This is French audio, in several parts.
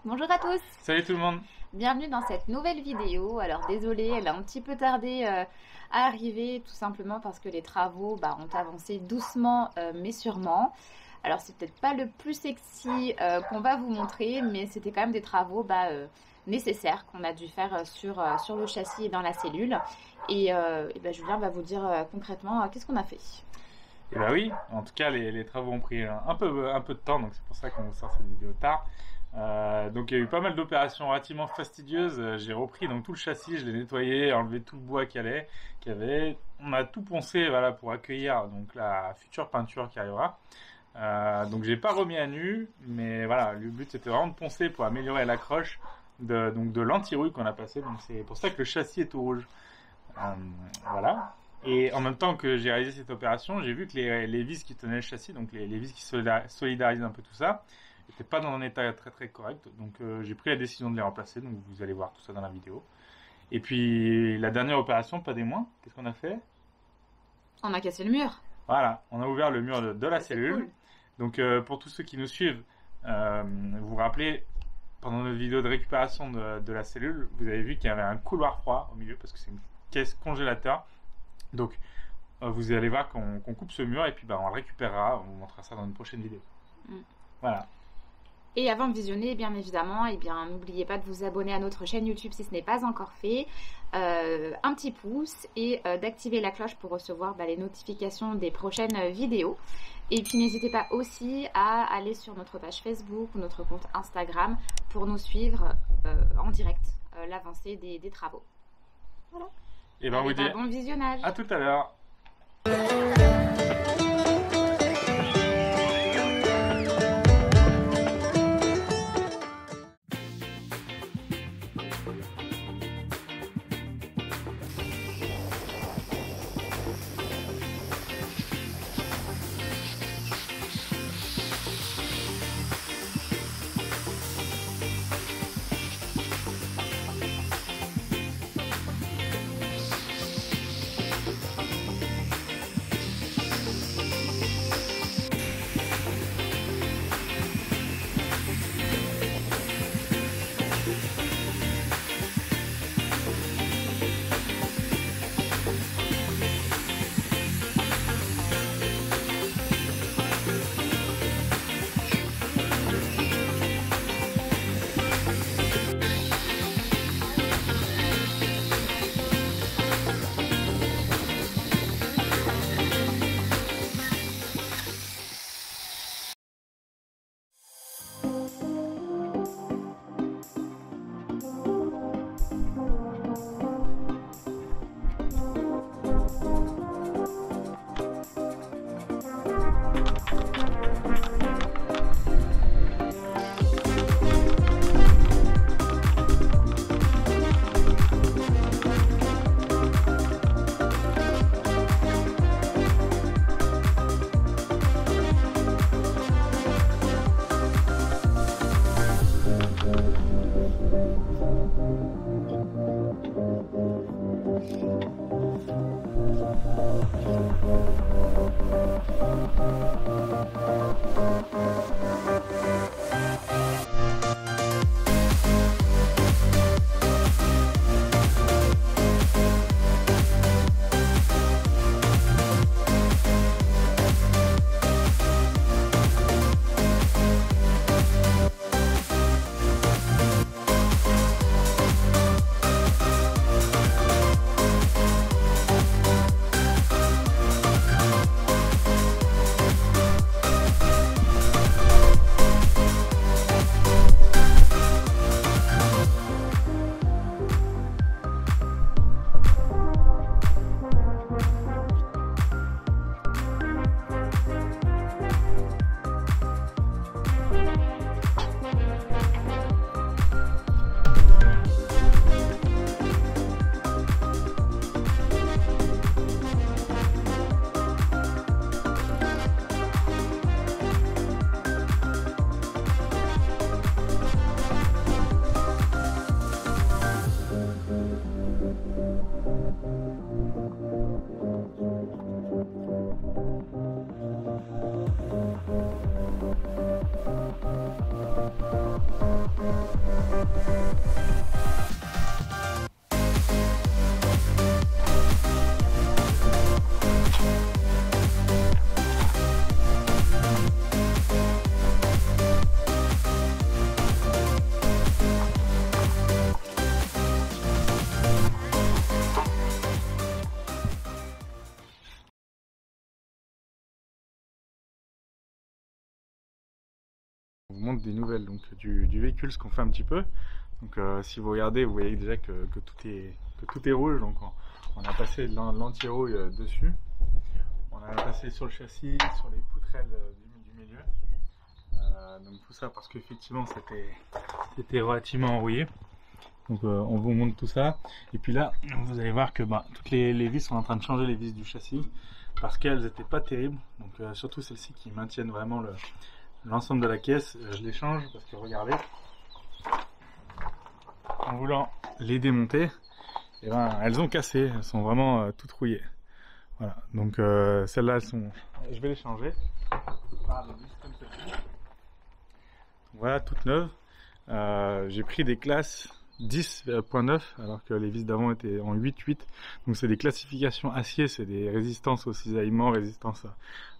Bonjour à tous, Salut tout le monde. bienvenue dans cette nouvelle vidéo. Alors désolée, elle a un petit peu tardé à arriver, tout simplement parce que les travaux ont avancé doucement mais sûrement. Alors c'est peut-être pas le plus sexy qu'on va vous montrer, mais c'était quand même des travaux nécessaires qu'on a dû faire sur le châssis et dans la cellule. Julien va vous dire concrètement qu'est-ce qu'on a fait. Et bah oui, en tout cas les travaux ont pris un peu de temps, donc c'est pour ça qu'on vous sort cette vidéo tard. Donc il y a eu pas mal d'opérations relativement fastidieuses. J'ai repris donc tout le châssis, je l'ai nettoyé, enlevé tout le bois qu'il y avait. On a tout poncé voilà, pour accueillir donc la future peinture qui arrivera. Donc j'ai pas remis à nu, mais voilà, le but c'était vraiment de poncer pour améliorer l'accroche de l'anti-rouille qu'on a passé. Donc c'est pour ça que le châssis est tout rouge. Euh, voilà. Et en même temps que j'ai réalisé cette opération, j'ai vu que les vis qui tenaient le châssis, donc les vis qui solidarisent un peu tout ça, n'étaient pas dans un état très très correct. Donc j'ai pris la décision de les remplacer. Donc vous allez voir tout ça dans la vidéo. Et puis la dernière opération, pas des moins, qu'est-ce qu'on a fait? On a cassé le mur, Voilà, on a ouvert le mur de la ça c'est cellule. cool. Donc pour tous ceux qui nous suivent, vous vous rappelez, pendant notre vidéo de récupération de la cellule, vous avez vu qu'il y avait un couloir froid au milieu parce que c'est une caisse congélateur. Donc vous allez voir qu'on coupe ce mur et puis on le récupérera, on vous montrera ça dans une prochaine vidéo. Mm. Voilà. Et avant de visionner, bien évidemment, n'oubliez pas de vous abonner à notre chaîne YouTube si ce n'est pas encore fait, un petit pouce et d'activer la cloche pour recevoir les notifications des prochaines vidéos. Et puis n'hésitez pas aussi à aller sur notre page Facebook ou notre compte Instagram pour nous suivre en direct l'avancée des travaux. Voilà. Et ben on vous dit Bon visionnage. à tout à l'heure. l'exemple des nouvelles donc, du véhicule, ce qu'on fait un petit peu. Donc si vous regardez, vous voyez déjà que tout est rouge. Donc on a passé de l'anti-rouille dessus. On a passé sur le châssis, sur les poutrelles du milieu. Donc tout ça parce qu'effectivement c'était relativement rouillé. Donc on vous montre tout ça. Et puis là, vous allez voir que toutes les vis sont en train de changer, les vis du châssis, parce qu'elles n'étaient pas terribles. Donc surtout celles-ci qui maintiennent vraiment l'ensemble de la caisse, je les change parce que regardez, en voulant les démonter, et elles ont cassé, elles sont vraiment toutes rouillées. Voilà, donc celles-là, je vais les changer. Voilà, toutes neuves. J'ai pris des classes 10.9 alors que les vis d'avant étaient en 8.8. Donc c'est des classifications acier, c'est des résistances au cisaillement, résistance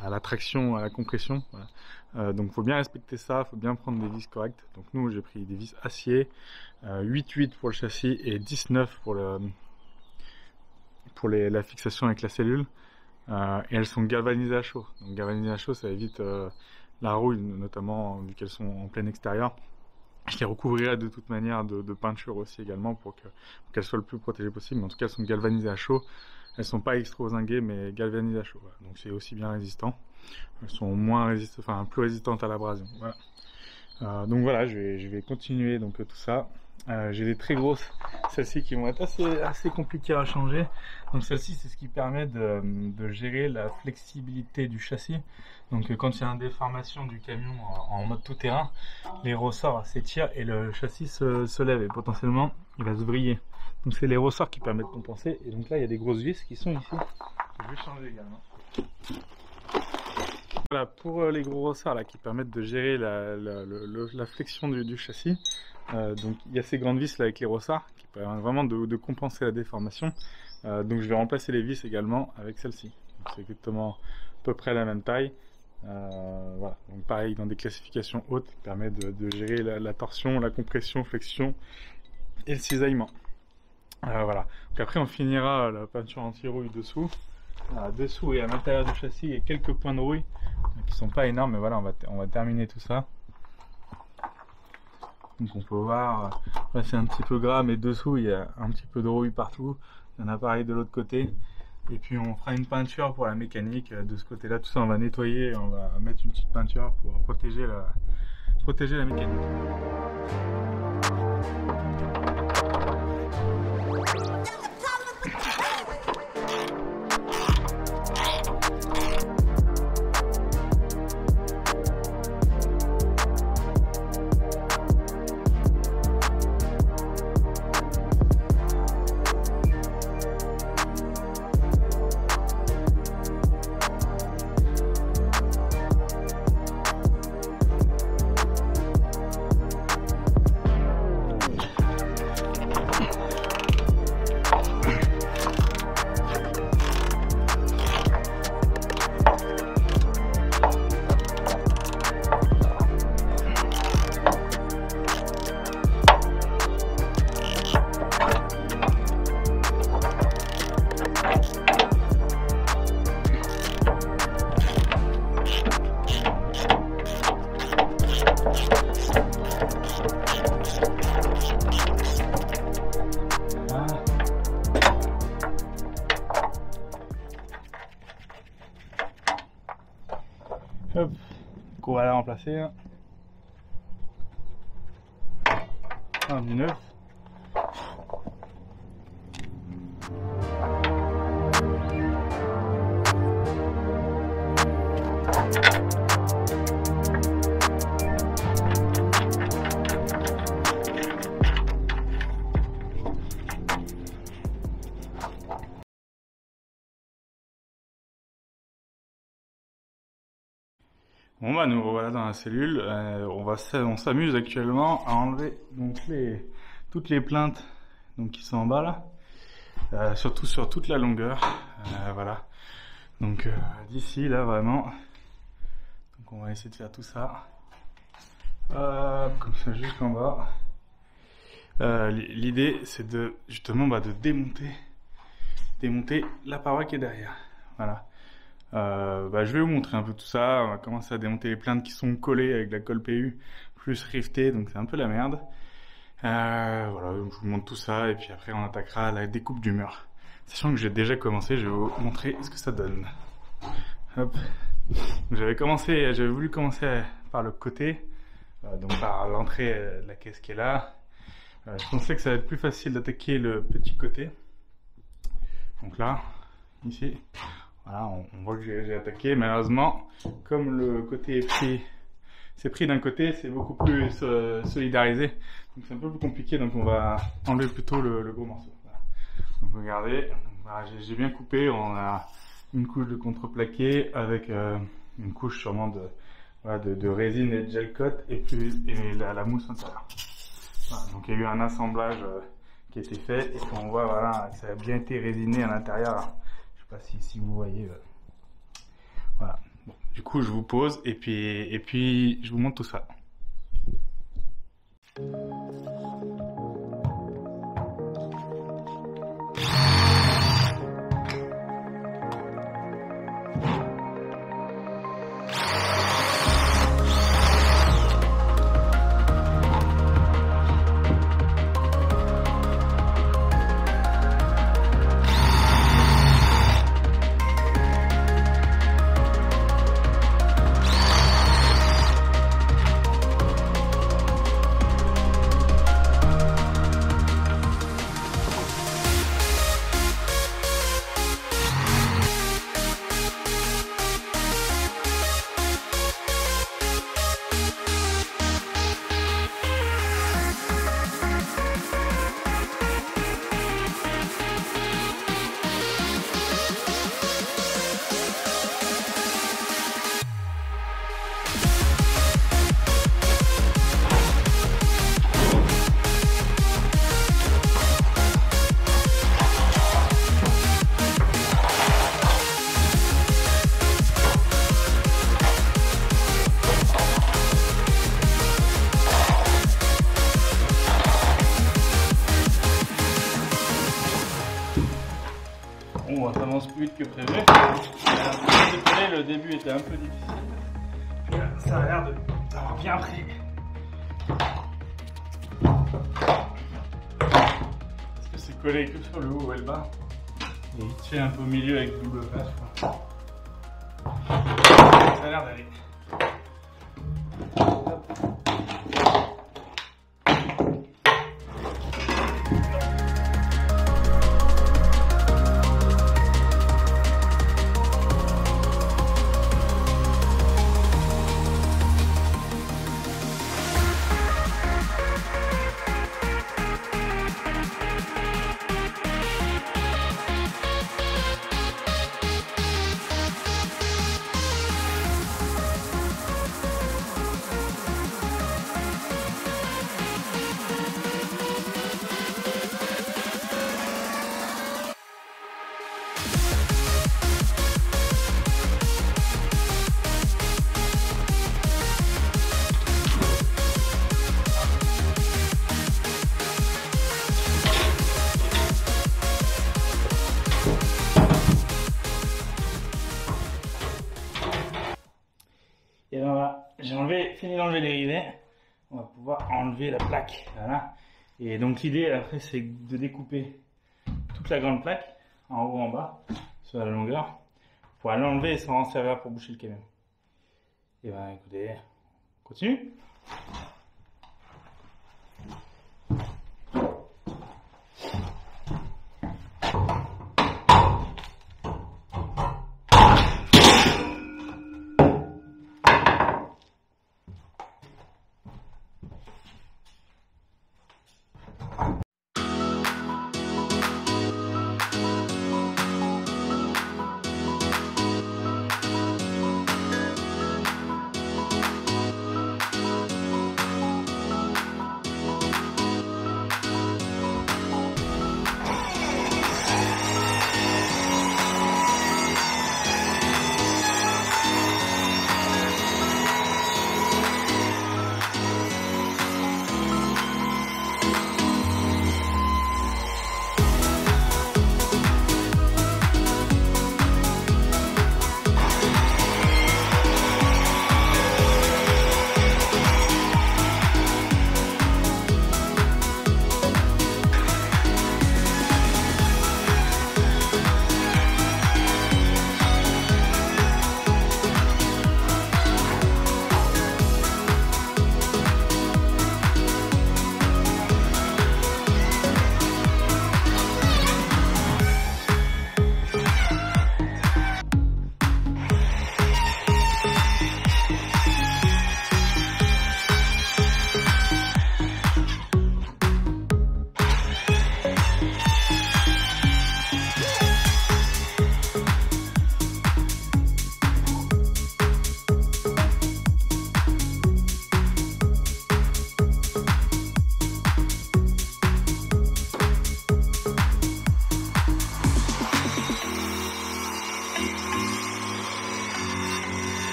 à la traction, à la compression. Voilà. Donc il faut bien respecter ça, il faut bien prendre des vis correctes. Donc nous j'ai pris des vis acier, 8.8 pour le châssis et 10.9 pour la fixation avec la cellule. Et elles sont galvanisées à chaud. Donc galvanisées à chaud, ça évite la rouille, notamment vu qu'elles sont en plein extérieur. Je les recouvrirai de toute manière de peinture aussi également pour qu'elles soient le plus protégées possible. Mais en tout cas, elles sont galvanisées à chaud. Elles sont pas extro-zinguées, mais galvanisées à chaud. Voilà. Donc c'est aussi bien résistant. Elles sont plus résistantes à l'abrasion. Voilà. Donc voilà, je vais continuer donc tout ça. J'ai des très grosses, celles-ci qui vont être assez compliquées à changer. Donc celle-ci, c'est ce qui permet de gérer la flexibilité du châssis. Donc quand il y a une déformation du camion en mode tout-terrain, les ressorts s'étirent et le châssis se lève et potentiellement il va se vriller. Donc c'est les ressorts qui permettent de compenser. Et donc là, il y a des grosses vis qui sont ici. Je vais changer également. Voilà, pour les gros ressorts là, qui permettent de gérer la flexion du châssis. Donc il y a ces grandes vis là avec les ressorts qui permettent vraiment de compenser la déformation. Donc je vais remplacer les vis également avec celle-ci. C'est exactement à peu près la même taille. Voilà. Donc pareil, dans des classifications hautes, qui permet de gérer la torsion, la compression, flexion et le cisaillement. Voilà. Donc après on finira la peinture anti-rouille dessous. Dessous et à l'intérieur du châssis, il y a quelques points de rouille qui sont pas énormes, mais voilà, on va terminer tout ça. Donc on peut voir, là c'est un petit peu gras, mais dessous il y a un petit peu de rouille partout. Il y en a pareil de l'autre côté. Et puis on fera une peinture pour la mécanique de ce côté-là. Tout ça on va nettoyer, on va mettre une petite peinture pour protéger la mécanique. Hop, donc on va la remplacer. Un du neuf. Bon bah nous revoilà dans la cellule, on s'amuse actuellement à enlever donc toutes les plaintes donc, qui sont en bas là, surtout sur toute la longueur, voilà, donc d'ici là vraiment, donc on va essayer de faire tout ça, comme ça jusqu'en bas. L'idée c'est justement de démonter la paroi qui est derrière, voilà. Je vais vous montrer un peu tout ça. On va commencer à démonter les plaintes qui sont collées avec la colle PU plus rivetée, donc c'est un peu la merde. Voilà, donc je vous montre tout ça et puis après on attaquera la découpe du mur. Sachant que j'ai déjà commencé, je vais vous montrer ce que ça donne. Hop. J'avais voulu commencer par le côté, donc par l'entrée de la caisse qui est là. Je pensais que ça allait être plus facile d'attaquer le petit côté. Donc là, ici, voilà, on voit que j'ai attaqué. Malheureusement, comme le côté c'est pris d'un côté, c'est beaucoup plus solidarisé. Donc c'est un peu plus compliqué, donc on va enlever plutôt le gros morceau. Voilà. Donc regardez, voilà, j'ai bien coupé, on a une couche de contreplaqué avec une couche sûrement de résine et de gel coat et la mousse intérieure. Voilà, donc il y a eu un assemblage qui a été fait et on voit voilà, que ça a bien été résiné à l'intérieur. Je sais pas si vous voyez. Voilà. Bon, du coup, je vous pose et puis je vous montre tout ça. Bon, ça avance plus vite que prévu. Le début était un peu difficile. Puis là, ça a l'air d'avoir bien pris. Parce que c'est collé que sur le haut et le bas. Et il tient un peu au milieu avec double face. Ça a l'air d'aller. Et ben voilà, j'ai fini d'enlever les rivets. On va pouvoir enlever la plaque. Voilà. Et donc l'idée après c'est de découper toute la grande plaque, en haut, en bas, sur la longueur, pour aller l'enlever et s'en servir pour boucher le camion. Et ben écoutez, on continue.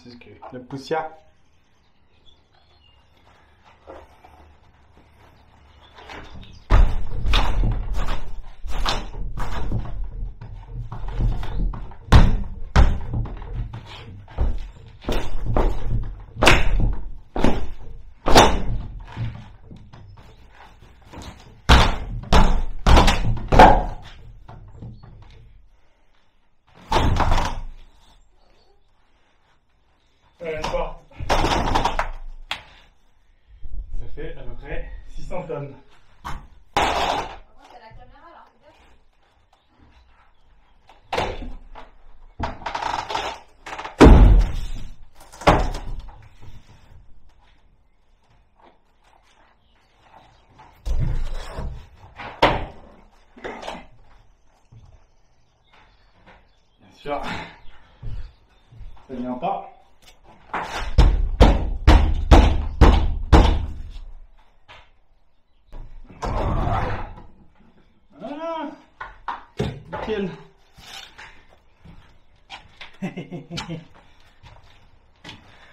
C'est que la poussière. Ça fait à peu près 600 tonnes. Bien sûr, ça ne vient pas. Voilà, nickel. Et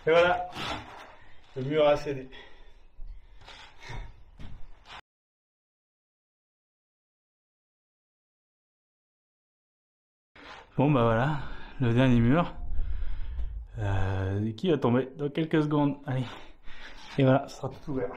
voilà, le mur a cédé. Bon bah voilà, le dernier mur qui va tomber dans quelques secondes. Allez, et voilà, ça sera tout ouvert.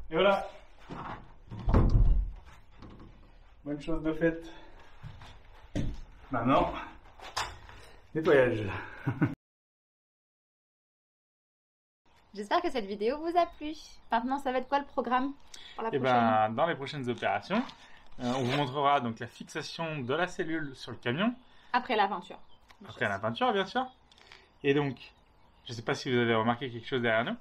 Et voilà. Bonne chose de faite. Maintenant, nettoyage. J'espère que cette vidéo vous a plu. Maintenant, ça va être quoi le programme pour la Et prochaine? dans les prochaines opérations, on vous montrera donc la fixation de la cellule sur le camion. Après la peinture. Après la peinture, bien sûr. Et donc, je ne sais pas si vous avez remarqué quelque chose derrière nous.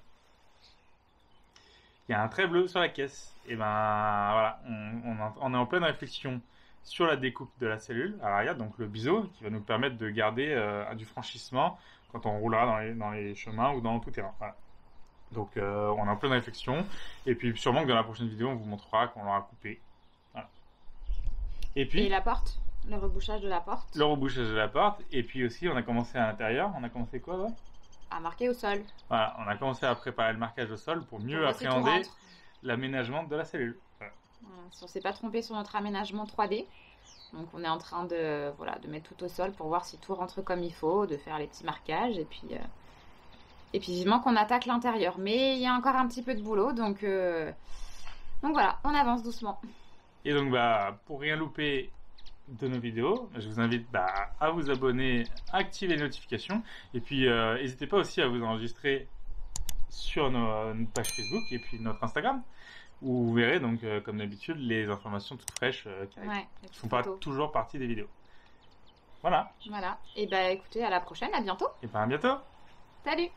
Il y a un trait bleu sur la caisse. Et voilà, on est en pleine réflexion sur la découpe de la cellule à l'arrière, donc le biseau, qui va nous permettre de garder du franchissement quand on roulera dans les chemins ou dans tout terrain. Voilà. Donc on est en pleine réflexion. Et puis sûrement que dans la prochaine vidéo, on vous montrera qu'on l'aura coupé. Voilà. Et puis... Et la porte? Le rebouchage de la porte? Le rebouchage de la porte. Et puis aussi, on a commencé à l'intérieur. On a commencé quoi, ouais? À marquer au sol. Voilà, on a commencé à préparer le marquage au sol pour mieux appréhender l'aménagement de la cellule. Voilà. On ne s'est pas trompé sur notre aménagement 3D. Donc on est en train de mettre tout au sol pour voir si tout rentre comme il faut, de faire les petits marquages et puis vivement qu'on attaque l'intérieur. Mais il y a encore un petit peu de boulot, donc voilà, on avance doucement. Et donc pour rien louper de nos vidéos, je vous invite à vous abonner, à activer les notifications et puis n'hésitez pas aussi à vous enregistrer sur notre page Facebook et puis notre Instagram, où vous verrez donc comme d'habitude les informations toutes fraîches qui arrivent, Ouais, qui font pas toujours partie des vidéos. Voilà. Voilà. Et bah écoutez, à la prochaine, à bientôt. Et bien à bientôt. Salut!